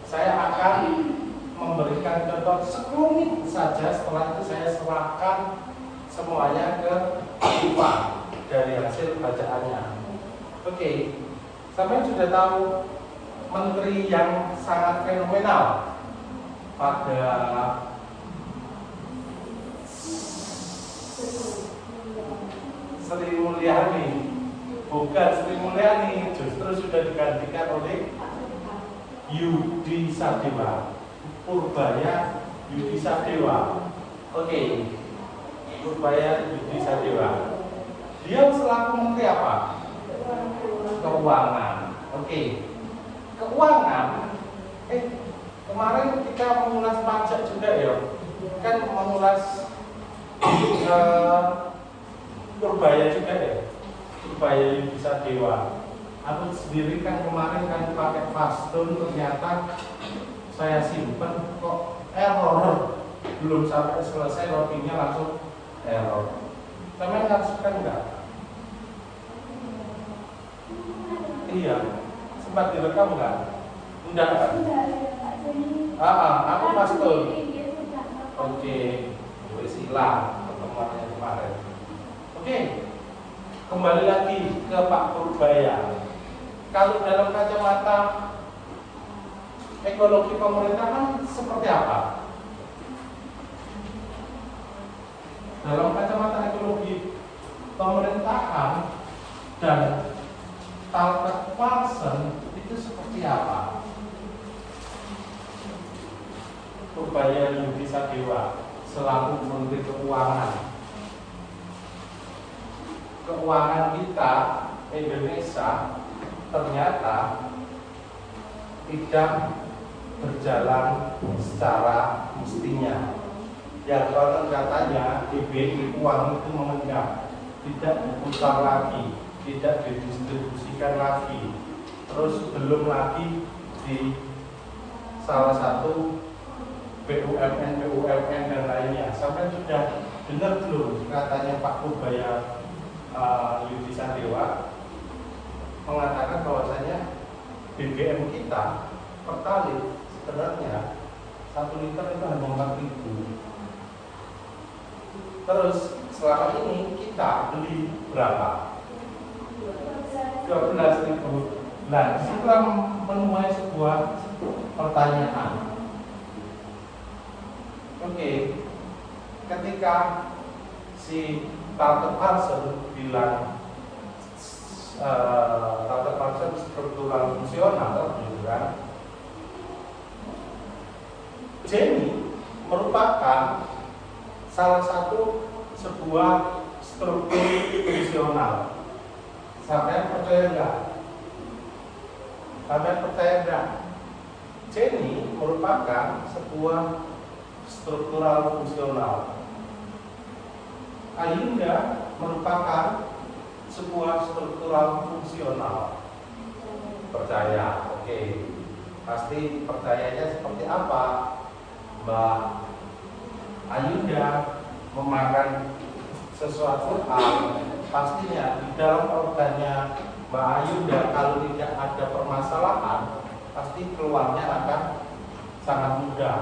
Saya akan memberikan contoh sekelumit saja. Setelah itu saya serahkan semuanya ke Iwan dari hasil bacaannya. Oke, sampai sudah tahu menteri yang sangat fenomenal pada Sri Mulyani. Bukan Sri Mulyani, justru sudah digantikan oleh Yudi Sadewa, Purbaya Yudi Sadewa. Oke, Purbaya Yudi Sadewa. Dia selaku menteri apa? Keuangan. Oke, keuangan. Kemarin kita mengulas pajak juga ya, kan mengulas Purbaya juga ya, Purbaya Yudi Sadewa. Aku sendiri kan kemarin kan pakai Fastun, ternyata saya simpen kok error, belum sampai selesai loadingnya langsung error. Sampai ngasuhkan enggak? Iya, sempat direkam enggak? Enggak kan? Aku Fastun. Oke, silah pertemuannya kemarin. Oke, kembali lagi ke Pak Purbaya. Kalau dalam kacamata ekologi pemerintahan seperti apa? Dalam kacamata ekologi pemerintahan dan Talcott Parsons itu seperti apa? Purbaya Yudi Sadewa selaku Menteri Keuangan. Keuangan kita Indonesia ternyata tidak berjalan secara mestinya. Yang konon katanya DBI uang itu mengendap, tidak diputar lagi, tidak didistribusikan lagi, terus belum lagi di salah satu BUMN dan lainnya. Sampai sudah dengar belum katanya Pak Purbaya Yudi Sadewa mengatakan bahwasanya BBM kita pertalite sebenarnya 1 liter itu hanya 4.000. Terus selama ini kita beli berapa? 12.000. Nah, disitulah menuai sebuah pertanyaan. Oke, ketika si Talcott Parsons bilang Talcott Parsons struktural fungsional, gitu kan? Jenny merupakan salah satu sebuah struktur fungsional. Sampai percaya enggak? Sampai percaya enggak? Jenny merupakan sebuah struktural fungsional. Ayunda merupakan sebuah struktural fungsional. Percaya, oke. Pasti percayanya seperti apa? Mbak Ayunda memakan sesuatu hal, pastinya di dalam organnya Mbak Ayunda kalau tidak ada permasalahan, pasti keluarnya akan sangat mudah.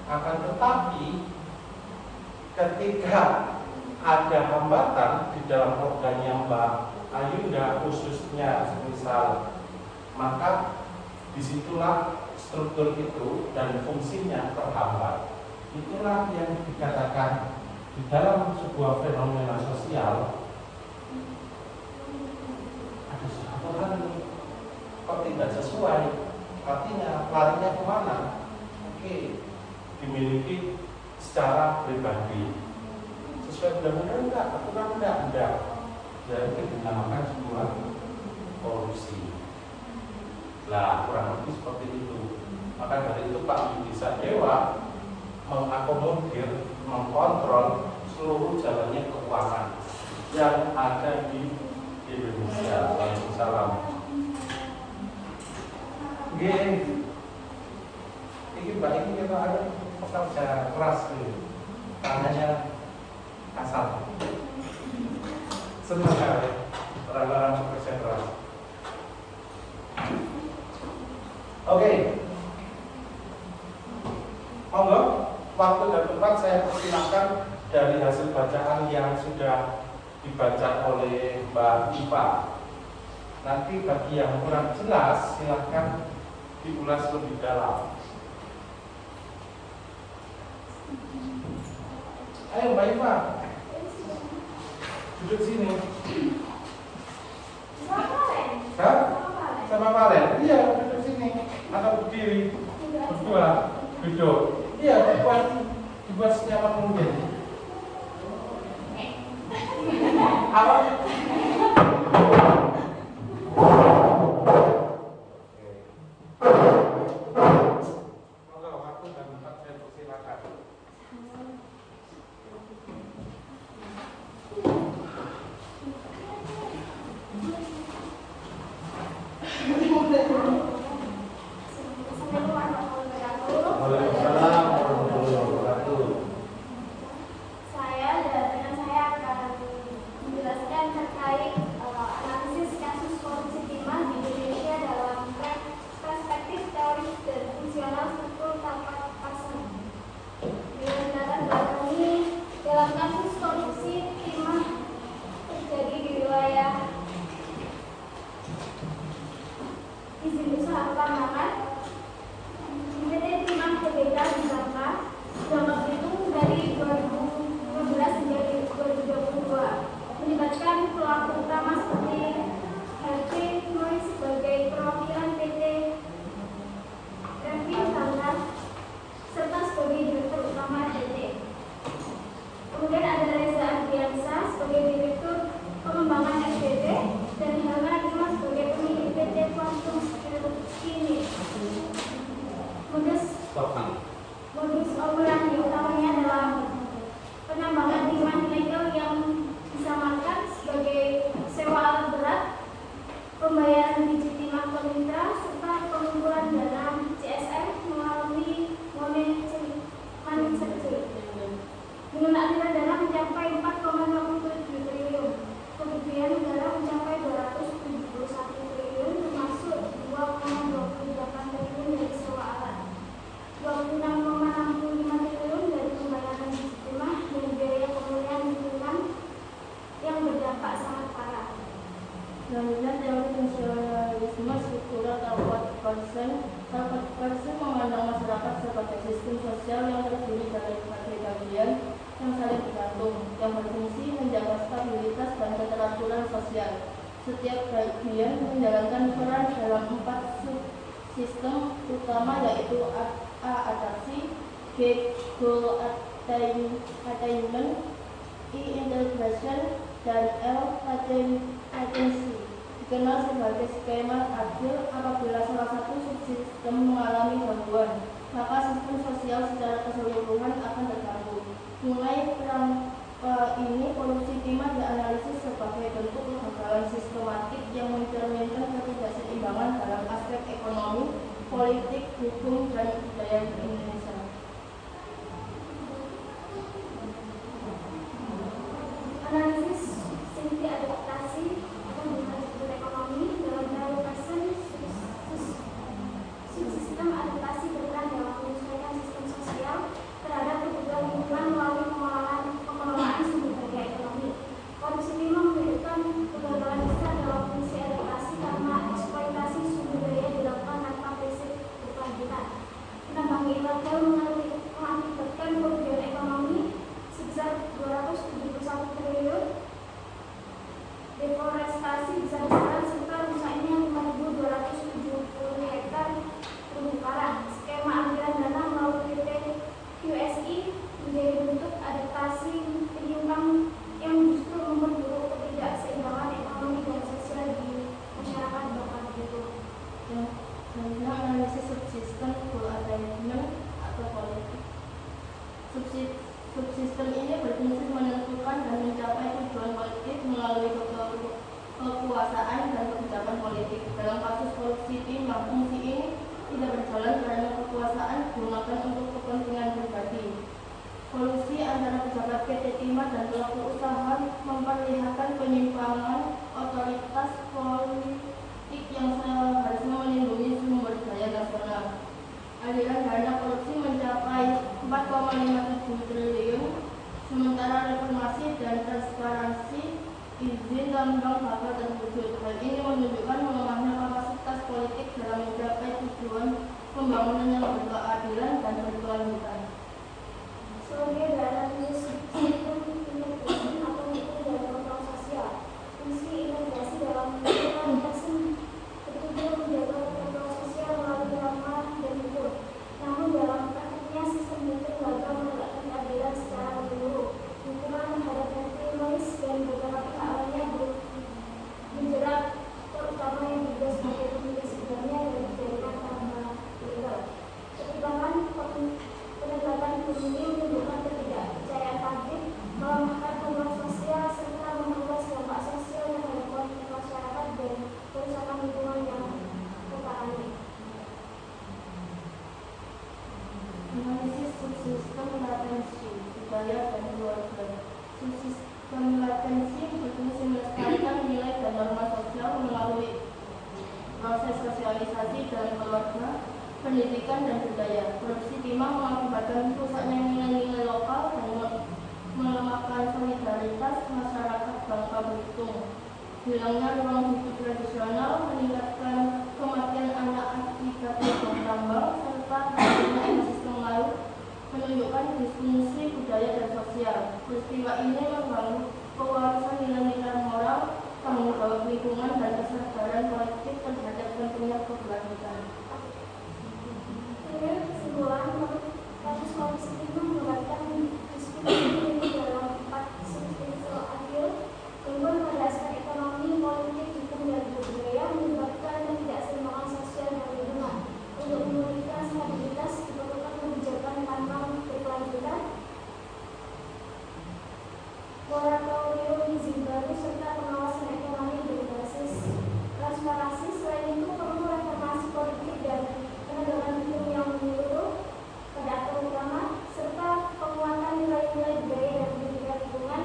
Akan tetapi ketika ada hambatan di dalam organnya Mbak Ayunda, khususnya misal, maka disitulah struktur itu dan fungsinya terhambat. Itulah yang dikatakan di dalam sebuah fenomena sosial, ada sesuatu hal kok tidak sesuai, artinya larinya kemana? Oke, dimiliki secara pribadi. Sesuai undang-undang enggak, aturan enggak. Jadi dinamakan sebuah korupsi. Lah, kurang lebih seperti itu. Maka dari itu Pak Yudi Sadewa mengakomodir, mengkontrol seluruh jalannya keuangan yang ada di Indonesia. Waalaikumsalam. Ini Mbak ini kita ada pekerja keras nih, tangannya kasar. Senang sekali orang-orang pekerja keras. Oke, waktu dan tempat saya persilakan dari hasil bacaan yang sudah dibaca oleh Mbak Iva. Nanti bagi yang kurang jelas silahkan diulas lebih dalam. Ayo Mbak Iva, duduk sini. Hah? Sama Valen? Iya, duduk sini. Atau berdiri? Berdua, duduk. Iya, dibuat senyaman mungkin. Apa? Waktu dan tempat saya persilakan. Waalaikumsalam warahmatullahi wabarakatuh. Dengan saya akan menjelaskan terkait analisis kasus korupsi timah di Indonesia dalam perspektif teori dan fungsional struktur tapak pasar. Dengan latar belakang ini, dalam kasus korupsi timah terjadi di wilayah izin usaha pertambangan PT Timah Tbk di Bangka, Bangka Belitung dari 2012 hingga 2022, melibatkan pelaku utama seperti Harvey Moy sebagai perwakilan PT Revin Bangka serta sebagai direktur utama PT. Kemudian ada Reza Adriansa sebagai direktur pengembangan SDT dan Helma Dimas sebagai pemilik PT Quantum Security. Modus operandi utamanya adalah penambangan timah ilegal yang disamarkan sebagai sewa alat berat, pembayaran biji timah ke mitra, serta pengumpulan dana CSR melalui money changer. Dengan aliran dana mencapai 4,57 triliun, kerugian negara mencapai 271 triliun, termasuk 2,28 triliun dari sewa alat, 26,65 triliun dari pembayaran biji timah dan biaya pemulihan lingkungan yang berdampak sangat parah. Selanjutnya teori fungsionalisme struktural Talcott Parsons memandang masyarakat sebagai sistem sosial yang terdiri dari berbagai bagian yang saling bergantung, yang berfungsi menjaga stabilitas dan keteraturan sosial. Setiap bagian menjalankan peran dalam 4 subsistem utama, yaitu A. Atraksi, B. Goal attainment, I. Integration, dan L. Latency. Dikenal sebagai skema adil. Apabila salah satu subsistem mengalami gangguan, maka sistem sosial secara keseluruhan akan terganggu. Mulai perangka ini, korupsi timah dianalisis sebagai bentuk kegagalan sistematik yang mencerminkan ketidakseimbangan dalam aspek ekonomi, politik, hukum, dan budaya di Indonesia. Analisis sisi adaptasi akan disebut ekonomi. Dalam teori Parsons, subsistem adaptasi berperan dalam menyesuaikan sistem sosial terhadap kebutuhan lingkungan melalui pengelolaan sumber daya ekonomi. Korupsi timah menunjukkan kegagalan besar dalam fungsi adaptasi karena eksploitasi sumber daya dilakukan tanpa prinsip berkelanjutan. Penambang ilegal mengakibatkan kerugian ekonomi sebesar 271 triliun, deforestasi besar-besaran serta rusaknya 5.270 hektar terumbu karang. Skema aliran dana melalui PT QSI menjadi bentuk adaptasi penyimpang yang justru memperburuk ketidakseimbangan ekonomi dan sosial di masyarakat Bangka Belitung. Selanjutnya analisis subsistem goal attainment atau politik. Subsistem ini berfungsi menentukan dan mencapai tujuan politik melalui kekuasaan dan kebijakan politik. Dalam kasus korupsi timah, fungsi ini tidak berjalan karena kekuasaan digunakan untuk kepentingan pribadi. Kolusi antara pejabat PT Timah dan pelaku usaha memperlihatkan penyimpangan otoritas politik yang seharusnya melindungi sumber daya nasional. Aliran dana korupsi mencapai 4,5 dalam mencapai tujuan pembangunan yang berkeadilan dan berkelanjutan. Sebagai dalam sistem integrasi atau hukum dan kontrol sosial, fungsi integrasi dalam integrasi bertujuan menjaga kontrol sosial melalui norma dan hukum. Namun dalam praktiknya sistem itu gagal menegakkan keadilan secara menyeluruh. Hukuman terhadap kriminalis dan beberapa pihak lainnya menjerat, terutama yang juga sebagai pemilik sebenarnya dan jaringan tambang ilegal. Ketimbangan penegakan hukum ini menimbulkan ketidakpercayaan publik, melemahkan kontrol sosial, serta memperluas dampak sosial yang ada konflik masyarakat dan kerusakan lingkungan yang tertangani. Analisis subsistem latensi budaya dan keluarga. Subsistem latensi berfungsi melestarikan nilai dan norma sosial melalui proses sosialisasi dalam keluarga, pendidikan dan budaya. Produksi timah mengakibatkan rusaknya nilai-nilai lokal dan melemahkan solidaritas masyarakat Bangka Belitung. Hilangnya ruang hidup tradisional, meningkatkan kematian anak akibat lubang tambang, serta hasilnya ekosistem laut menunjukkan disfungsi budaya dan sosial. Peristiwa ini mengganggu pewarisan nilai-nilai moral, tanggung jawab lingkungan, dan kesadaran kolektif terhadap pentingnya keberlanjutan. Dengan kesimpulan, kasus korupsi itu menggunakan diskusi ini dalam 4 substansial adil, timbul pada aspek ekonomi, politik, hukum, dan budaya, menyebabkan ketidakseimbangan sosial dan lingkungan. Untuk memulihkan stabilitas, diperlukan kebijakan tambang berkelanjutan, moratorium izin baru, serta pengawasan ekonomi berbasis transparansi. Selain itu, perlu reformasi politik dan penegakan hukum yang menyeluruh pada aktor utama, serta penguatan nilai-nilai budaya dan pendidikan lingkungan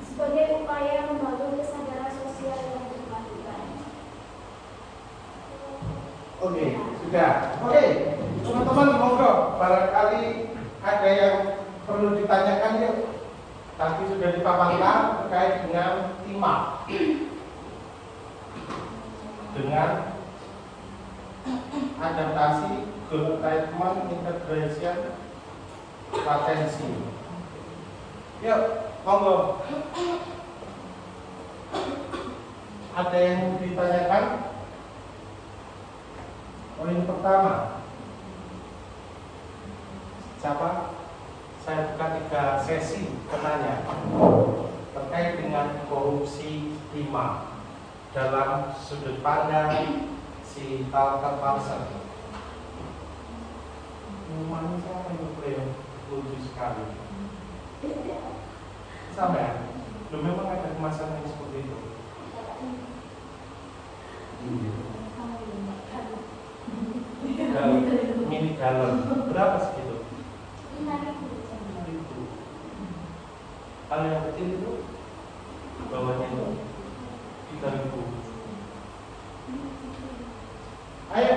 sebagai upaya membangun kesadaran sosial yang berkelanjutan. Oke, sudah. Oke, teman-teman monggo, barangkali ada yang perlu ditanyakan yuk. Tadi sudah dipaparkan terkait dengan timah, dengan adaptasi goal attainment integration latensi. Yuk, monggo. Ada yang mau ditanyakan? Poin pertama, siapa? Saya buka 3 sesi penanya terkait dengan korupsi timah dalam sudut pandang si Tucker Carlson. Minuman saya yang lucu sekali. Sama ya? Belum memang ada kemasan yang seperti itu. Mini galon berapa segitu? 5.000. Kalau yang kecil itu bawahnya itu 3.000. Ayo,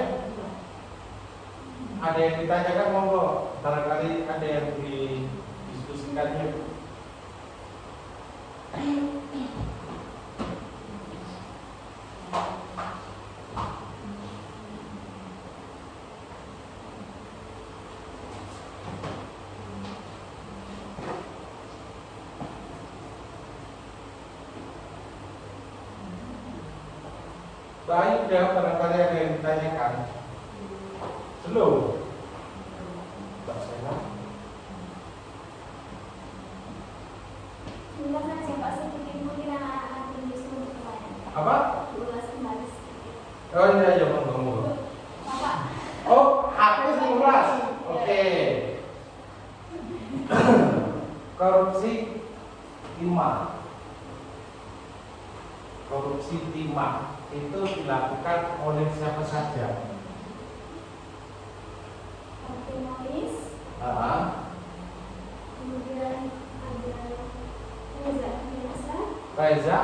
ada yang ditanyakan monggo, barangkali ada yang didiskusikannya. Baik, ya, barangkali ada yang ditanyakan. Belum? Mbak Sena? Silakan Pak sedikit mungkin anak-anak industri untuk pertanyaan. Apa? Ulas kembali sedikit. Oh iya, ya monggo. Bapak. Oh, aku 15. Oke. Korupsi timah. Korupsi timah itu dilakukan oleh siapa saja? Aktivis. Kemudian ada Reza. Reza,